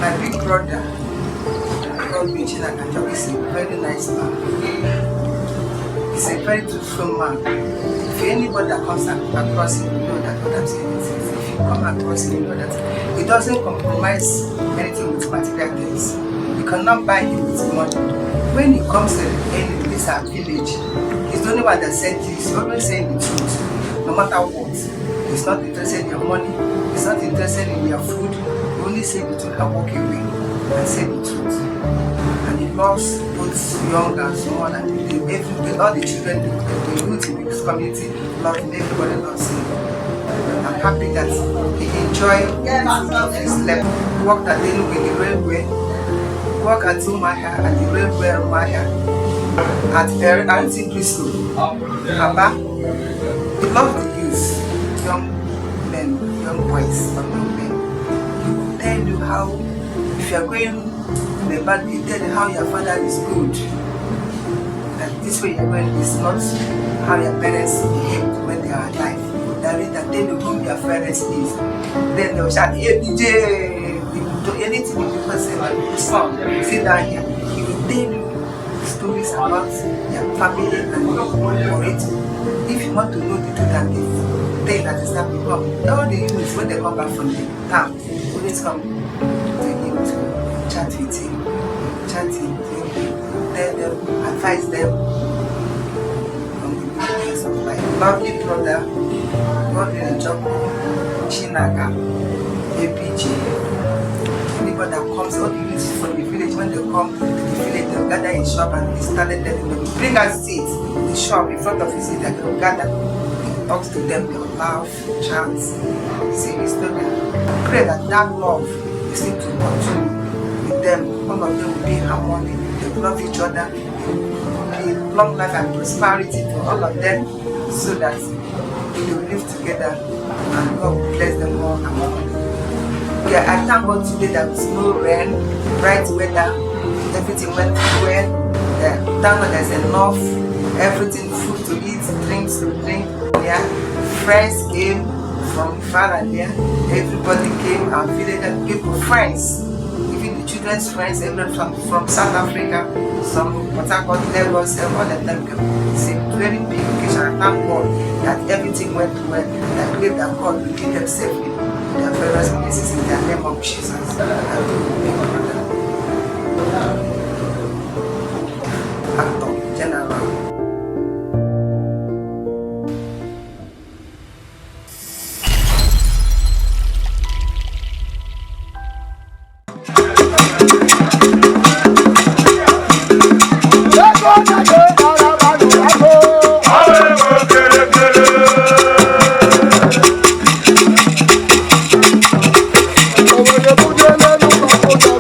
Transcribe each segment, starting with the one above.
My big brother, called Eugene Akanjo, is a very nice man. He's a very truthful man. If anybody that comes across him, you know that what I'm saying is if you come across him, you know that he doesn't compromise anything with material things. You cannot buy him with money. When he comes to this our village, he's the only one that said this. He's always saying the truth, no matter what. He's not interested in your money. He's not interested in your food. He only say the truth and walk away and say the truth. And he loves both young and small and all the children, the youth in this community love him. Everybody loves him. I'm happy that he enjoyed his life. He worked at the railway, worked at Umahia, at the railway Umahia, at Anti Preschool, Abba. He loved the youth, young men, young boys, young men. He will tell you how, if you are going in a bad way, tell you how your father is good. That this way you are going is not how your parents behaved when they are alive. That is that tell you who your parents is. Then they will shout, hey DJ, do anything you people say about your son, sit down here. He will tell you stories about your family and your origin. If you want to know the truth and the thing that is happening, all the youths when they come back from the town, always come to him to chat with him, tell them, advise them on the business of life. Lovely brother, God in a job, Chinaga, APG. Anybody that comes, all the youths from the village, when they come to the village, they'll gather in shop and they started telling them, bring a seat in the shop in front of his seat, and they'll gather. He talks to them, they'll laugh, chant, sing his story. Pray that that love is going to continue with them. All of them will be in harmony, they will love each other, they will be long life and prosperity to all of them, so that they will live together and God will bless them more and more. Yeah, I thank God today that there was no rain, bright weather, everything went well. Thank God there's enough, everything, food to eat, drinks to drink. Yeah, friends came from far and near. Everybody came and village people, friends, even the children's friends, everyone from South Africa, some Port Harcourt, Lagos, all of them came. It's a very big occasion. I thank God that everything went well. I believe that God will lead them safely. Their various places in the name of Jesus. Actor, General. Oh,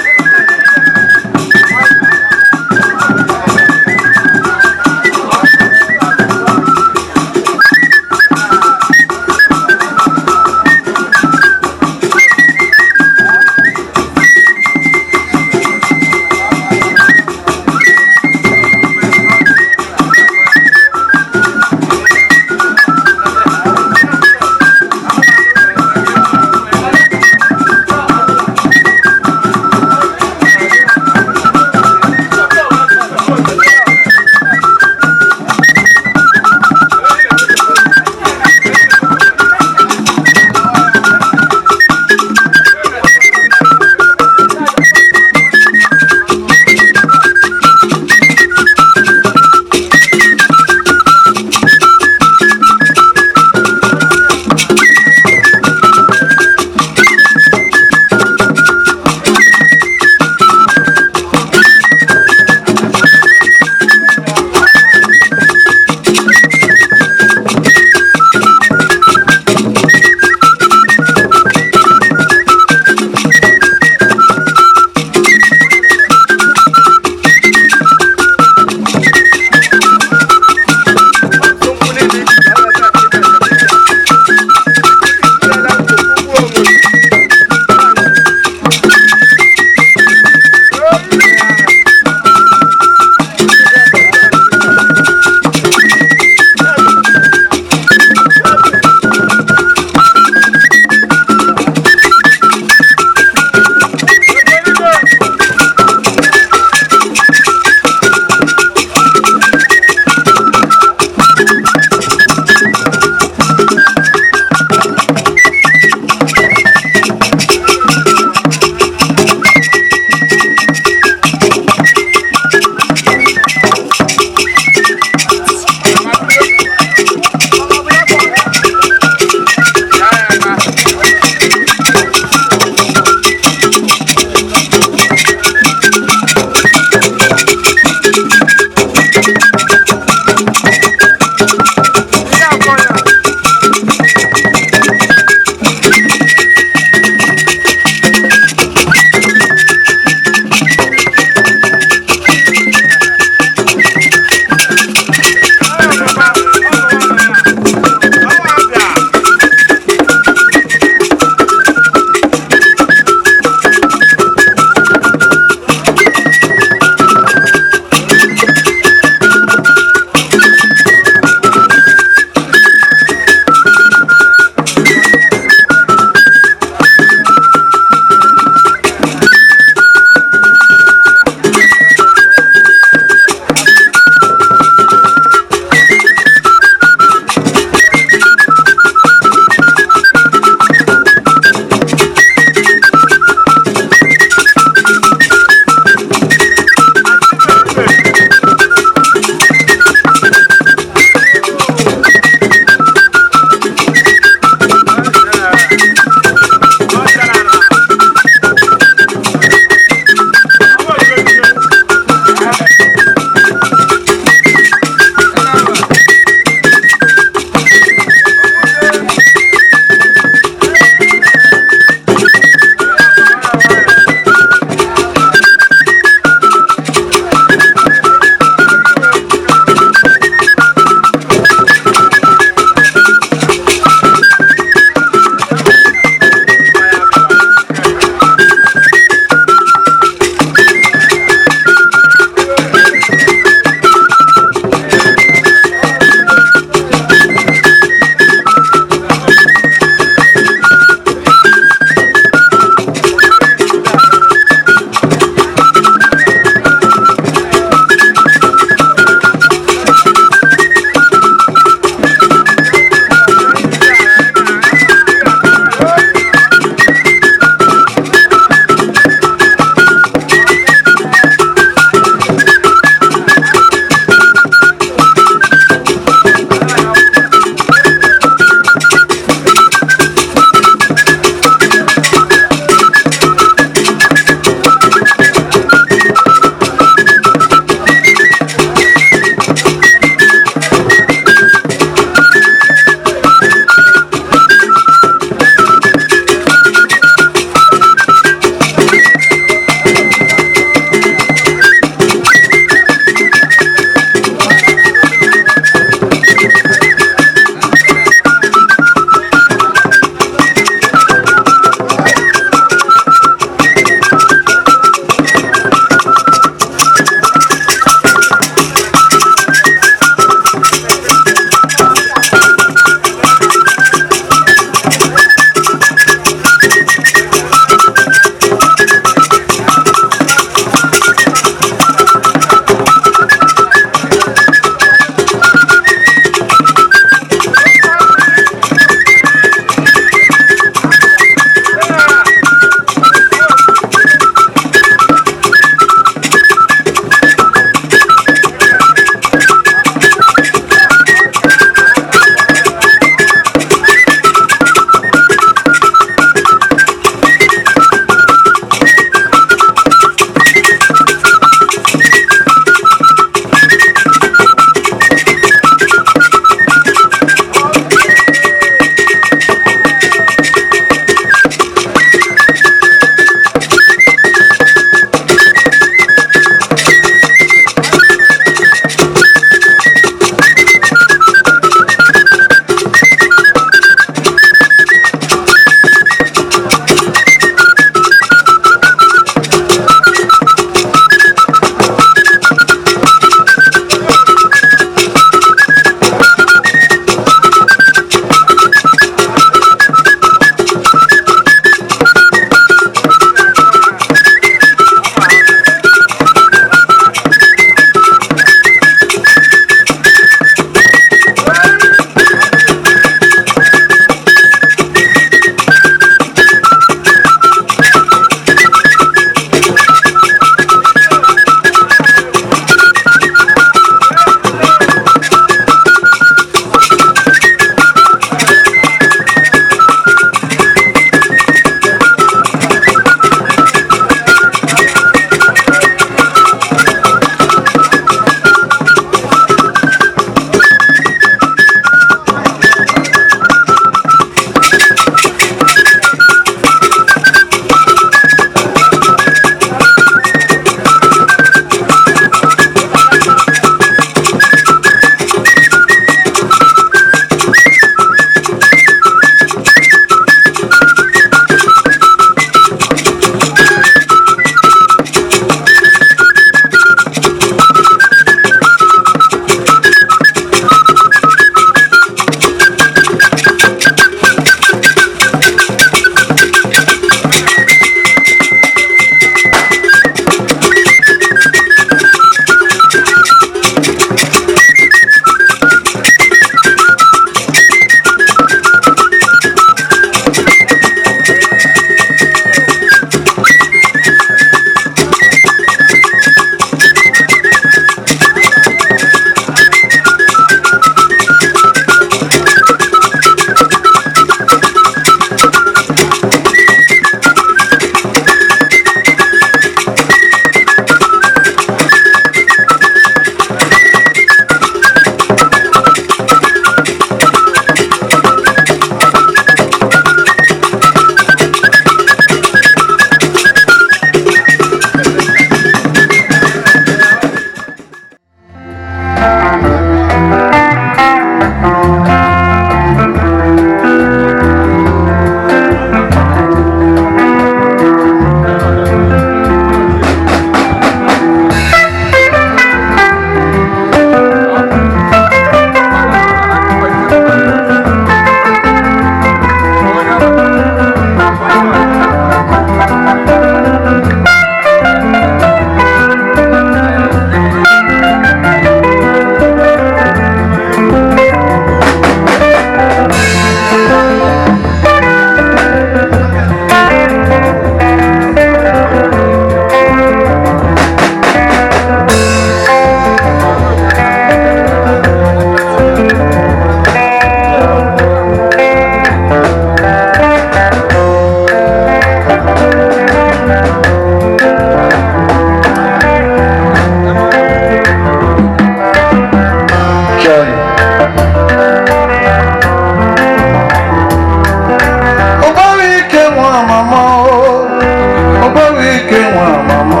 wike nwa mama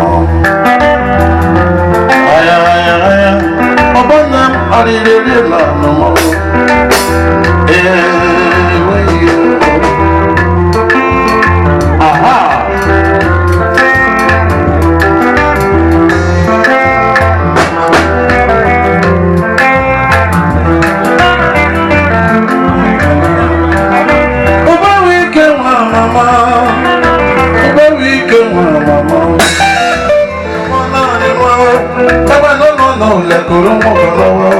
aya aya aya ọbọna m arịrịrị la nọmọ eweghị aha le kuru mo golowo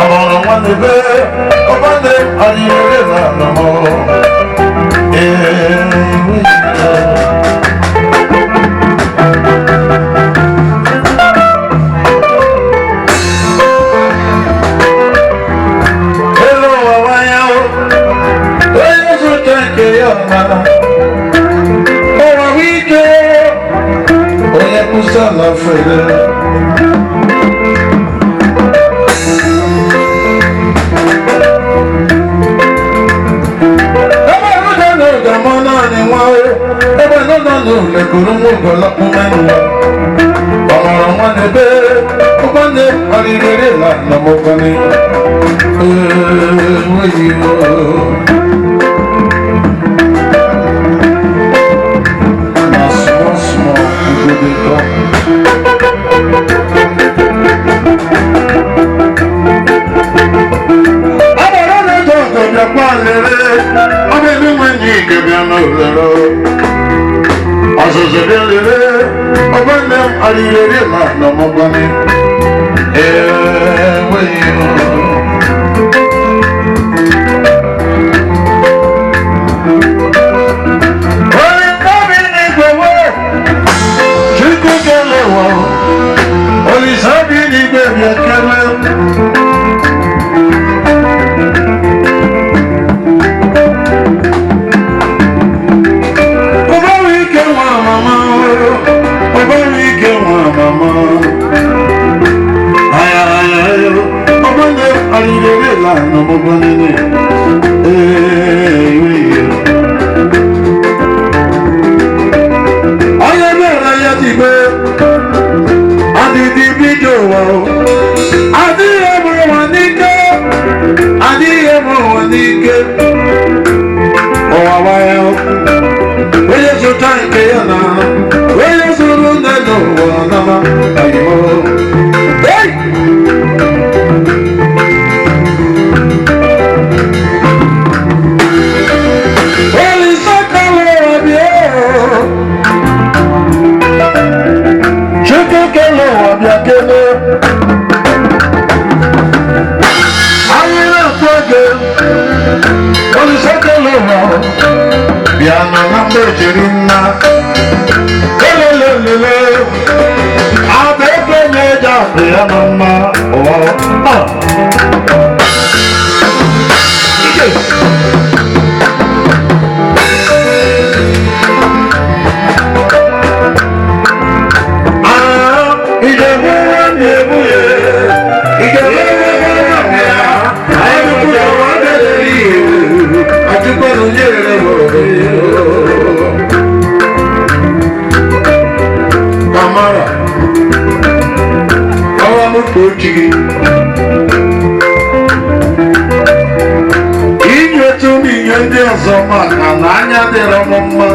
ọmọràn wọn ni bẹ ọba ní ayẹyẹ lànà mọ ewu ìjọ. hello wáyà o oyè sùn kẹ̀kẹ́ yọ̀ máa ọ̀rọ̀ wíkẹ́ oyè kùsà lọ́fẹ̀ẹ́. Le kuru mo gọlọ kún mẹ́nu wa ọ̀rọ̀ wọn ni bẹ́ẹ̀ ó bá ní arìnrìn lànà mo kàn ní wíyí o. Na small small we go dey come. Abọ̀dọ̀ ní ìjọ ọ̀gọ̀dọ̀ pa lèrè ọmọ ìlú wọn ní ìkẹ̀bí ọ̀nà òlèrò. Azazabelere, ọgbọ́nà arìrèrè máa nà ọmọgbọ́nì ẹ̀wẹ̀ yìí. Orin kọ́bí ní gbowó, ṣíkú kẹlẹ̀ wọ̀, olùsọ́bí ní gbẹ̀mí ẹ̀kẹ́lẹ́. Arìrèrè lànà gbogbo nínú ìwé yìí. Ayé bẹ̀rẹ̀ yẹ ti gbé àdìdì fídíò wà o. Adìyẹ mọ̀ wọ́n ní ké. Adìyẹ mọ̀ wọ́n ní ké. Ọ̀wà wáyé o. Wéyé so táǹkì yẹn náà. Wéyé so lóńdẹ̀ lò wọ̀ náà. Àyìnbó. Piano number Jirina Lelelelele Abeke meja piano ma Kamara, awa mukochigi. Inyo tumi nyende azoma kananya dera mama.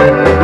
Yeah.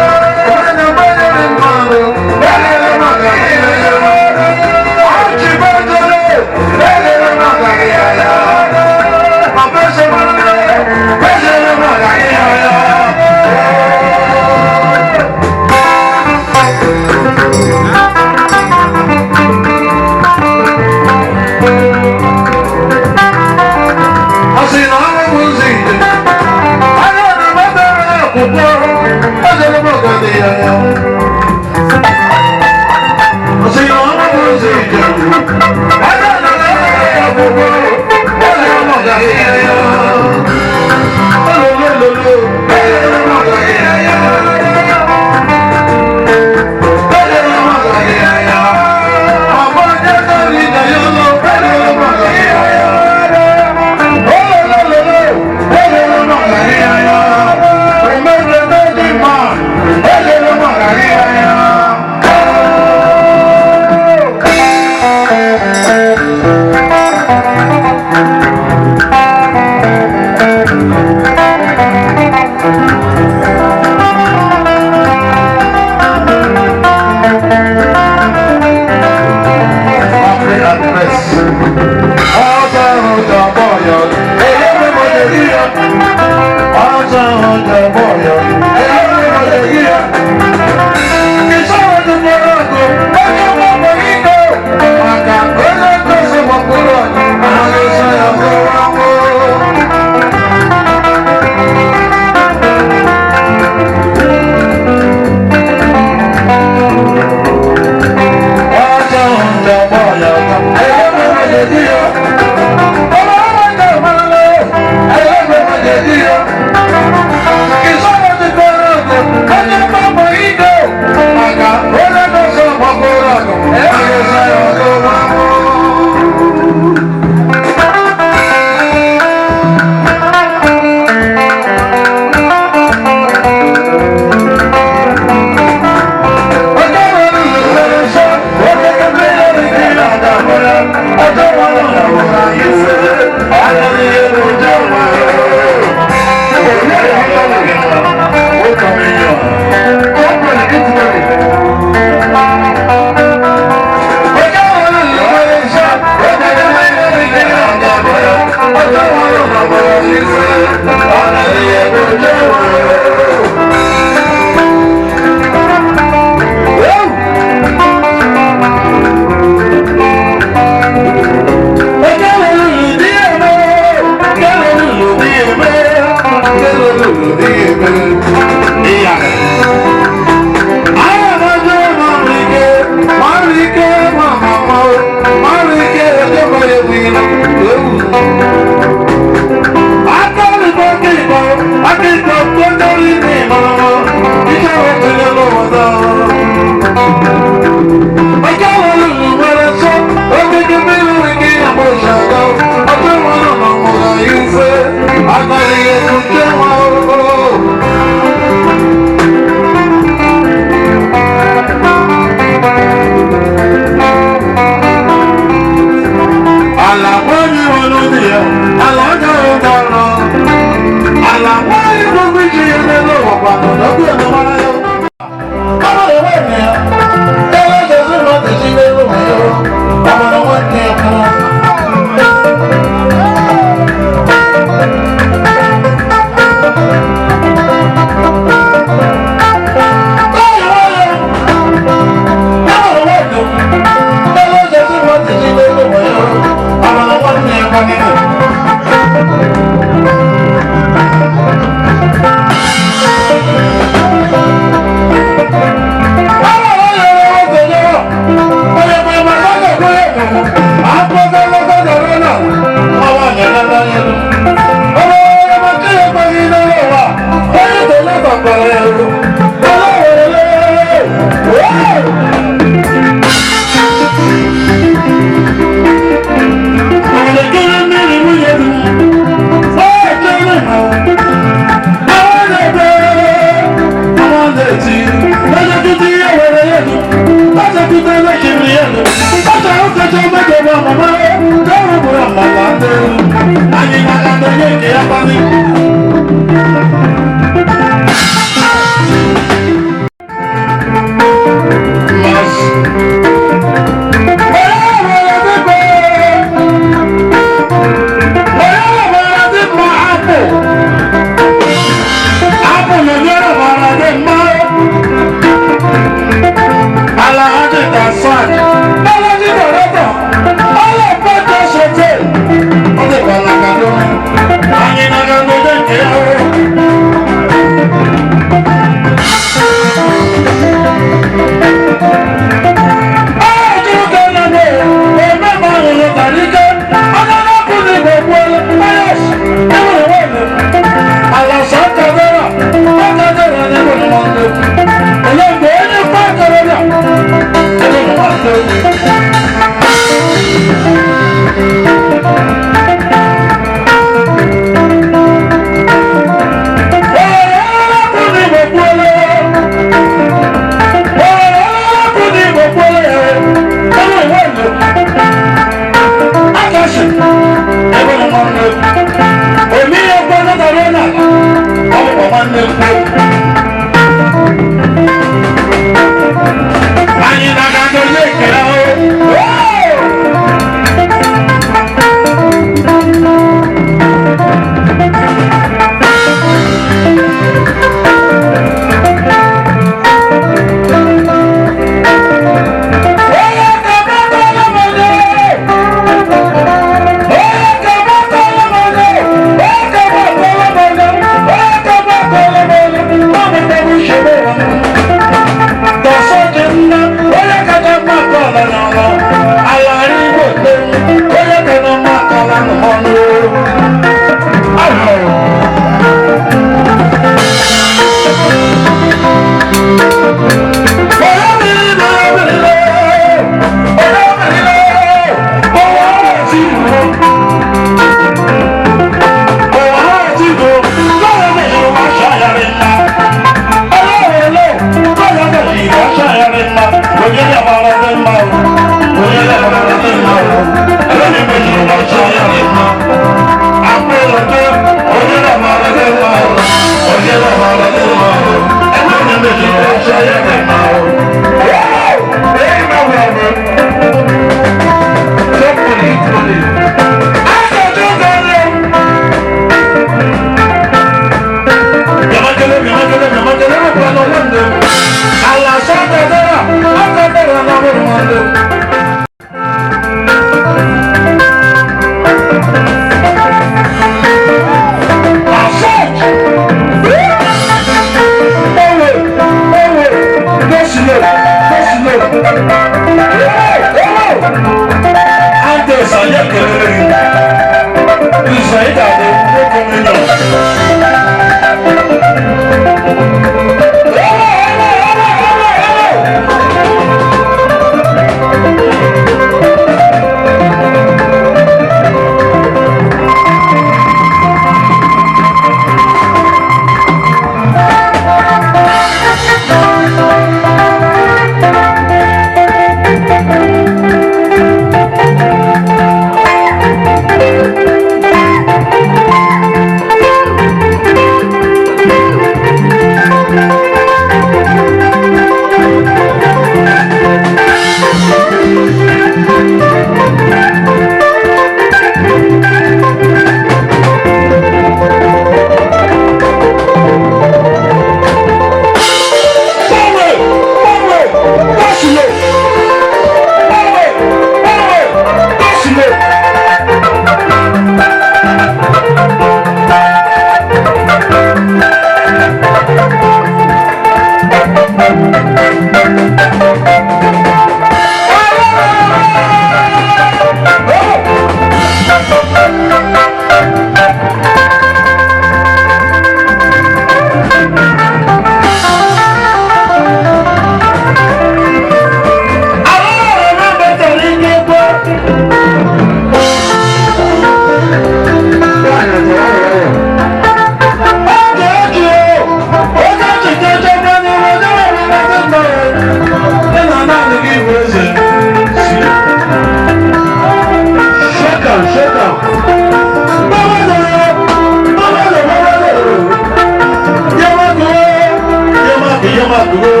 Mama,